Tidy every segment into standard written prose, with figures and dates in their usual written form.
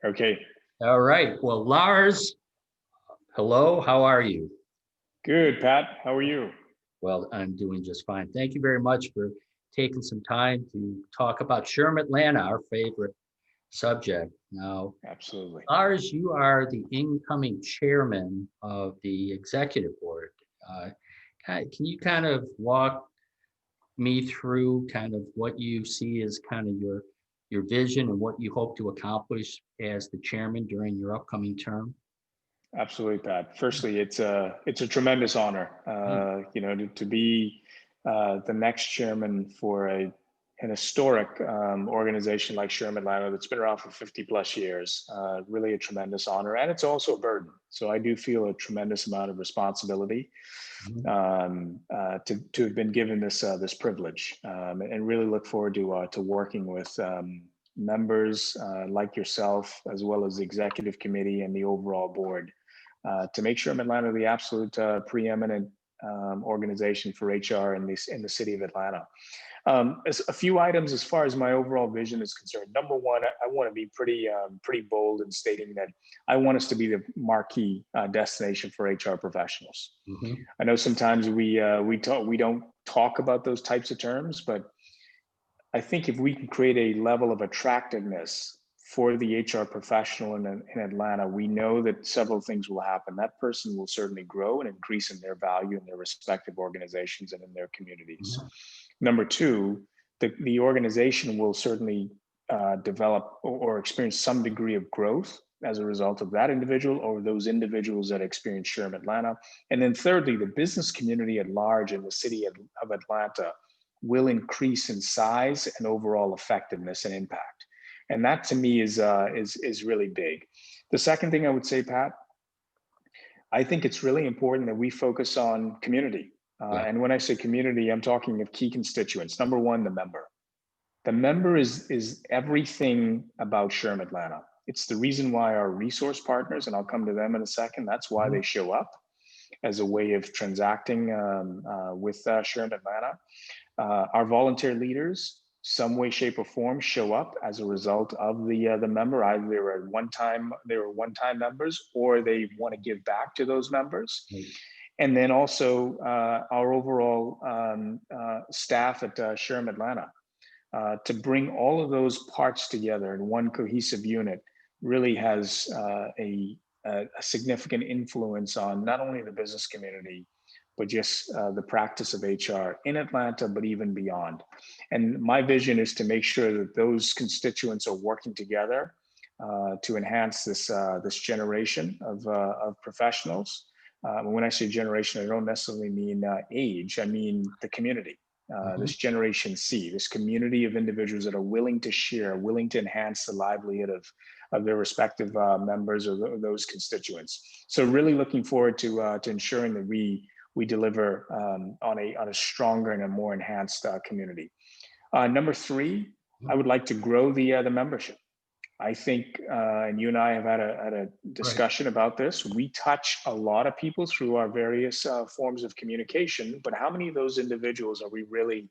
Okay, All right. Well, Lars, hello. How are you? good, Pat. How are you? Well, I'm doing just fine. Thank you very much for taking some time to talk about Sherm Atlanta, our favorite subject. Now, Absolutely. Lars, you are the incoming chairman of the executive board. Uh, can you kind of walk me through kind of what you see as kind of your vision and what you hope to accomplish as the chairman during your upcoming term? Absolutely, Pat. Firstly, it's a tremendous honor, to be the next chairman for an historic organization like Sherm Atlanta that's been around for 50 plus years. Really a tremendous honor, and it's also a burden. So I do feel a tremendous amount of responsibility Mhm. to have been given this privilege, and really look forward to working with members like yourself, as well as the executive committee and the overall board, to make sure Atlanta the absolute preeminent organization for HR in the city of Atlanta. As a few items as far as my overall vision is concerned. Number one, I want to be pretty bold in stating that I want us to be the marquee destination for HR professionals. Mhm. I know sometimes we don't talk about those types of terms, but I think if we can create a level of attractiveness for the HR professional in Atlanta, we know that several things will happen. That person will certainly grow and increase in their value in their respective organizations and in their communities. Mhm. Number two, the organization will certainly develop or experience some degree of growth as a result of that individual or those individuals that experience Sherm Atlanta. And then thirdly, the business community at large in the city of Atlanta will increase in size and overall effectiveness and impact. And that to me is really big. The second thing I would say, Pat, I think it's really important that we focus on community. Yeah. And when I say community, I'm talking of key constituents. Number one, the member. The member is everything about Sherm Atlanta. It's the reason why our resource partners, and I'll come to them in a second, that's why Mhm. they show up as a way of transacting with Sherm Atlanta. Our volunteer leaders, some way, shape, or form, show up as a result of the member. Either they were one-time members, or they want to give back to those members. Right. And then also our overall staff at Sherm Atlanta, to bring all of those parts together in one cohesive unit really has a significant influence on not only the business community, but just the practice of HR in Atlanta, but even beyond. And my vision is to make sure that those constituents are working together to enhance this generation of professionals. When I say generation, I don't necessarily mean age. I mean the community. Mhm. This Generation C, this community of individuals that are willing to share, willing to enhance the livelihood of their respective members or those constituents. So really looking forward to ensuring that we deliver on a stronger and a more enhanced community. Number three, I would like to grow the membership. I think, and you and I have had a Right. discussion about this. We touch a lot of people through our various forms of communication, but how many of those individuals are we really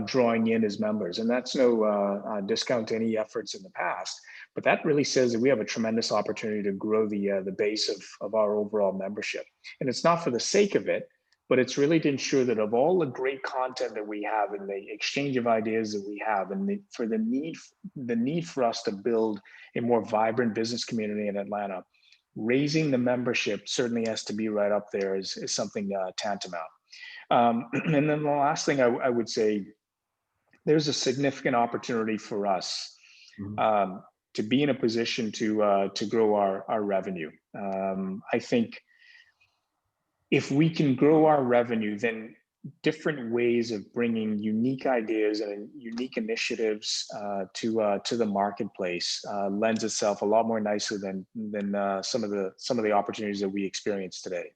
drawing in as members? And that's no discount to any efforts in the past, but that really says that we have a tremendous opportunity to grow the base of our overall membership. And it's not for the sake of it, but it's really to ensure that of all the great content that we have and the exchange of ideas that we have, and for the need for us to build a more vibrant business community in Atlanta, raising the membership certainly has to be right up there is something tantamount. And then the last thing I would say, there's a significant opportunity for us Mhm. to be in a position to grow our revenue. I think if we can grow our revenue, then different ways of bringing unique ideas and unique initiatives to the marketplace lends itself a lot more nicely than some of the opportunities that we experience today.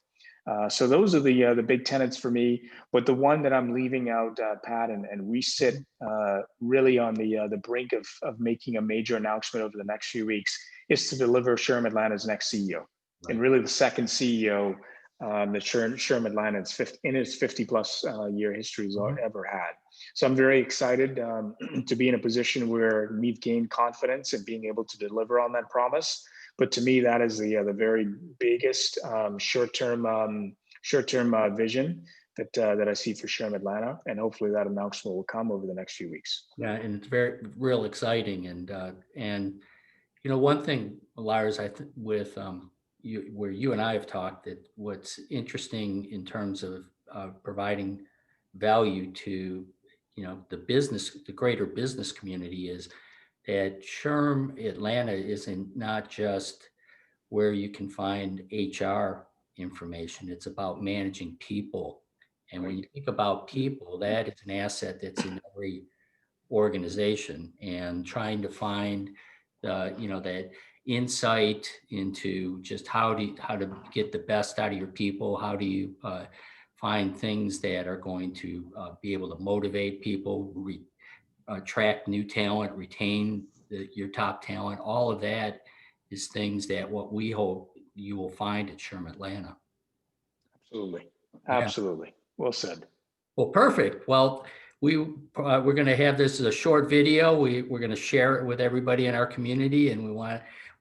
So those are the big tenets for me. But the one that I'm leaving out, Pat, and we sit Mhm. really on the brink of making a major announcement over the next few weeks, is to deliver Sherm Atlanta's next CEO, and Right. really the second CEO that Sherm Atlanta in its 50 plus year history has Mhm. ever had. So I'm very excited to be in a position where we've gained confidence in being able to deliver on that promise. But to me, that is the very biggest short-term vision that I see for Sherm Atlanta, and hopefully that announcement will come over the next few weeks. Yeah, and it's very real exciting. And you know, one thing, Lars, I think with you, where you and I have talked, that what's interesting in terms of providing value to, you know, the greater business community is that SHRM Atlanta isn't not just where you can find HR information. It's about managing people. And when you Right. think about people, that is an asset that's in every organization, and trying to find you know, that insight into just how to get the best out of your people. How do you find things that are going to be able to motivate people, attract new talent, retain your top talent. All of that is things that what we hope you will find at SHRM Atlanta. Absolutely. Yeah. Absolutely. Well said. Well, perfect. Well, we're going to have this as a short video. We're going to share it with everybody in our community, and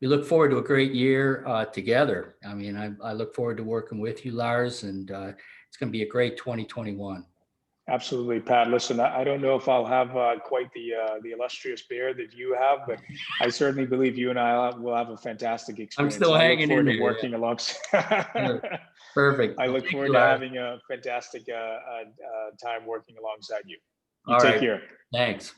we look forward to a great year together. I mean, I look forward to working with you, Lars, and it's going to be a great 2021. Absolutely, Pat. Listen, I don't know if I'll have quite the illustrious beard that you have, but I certainly believe you and I will have a fantastic I'm experience, still and I look hanging in forward to there. working alongside. Yeah. Perfect. I Well, look thank you, forward to Lars. having a fantastic time working alongside you. You All take right. care. Thanks.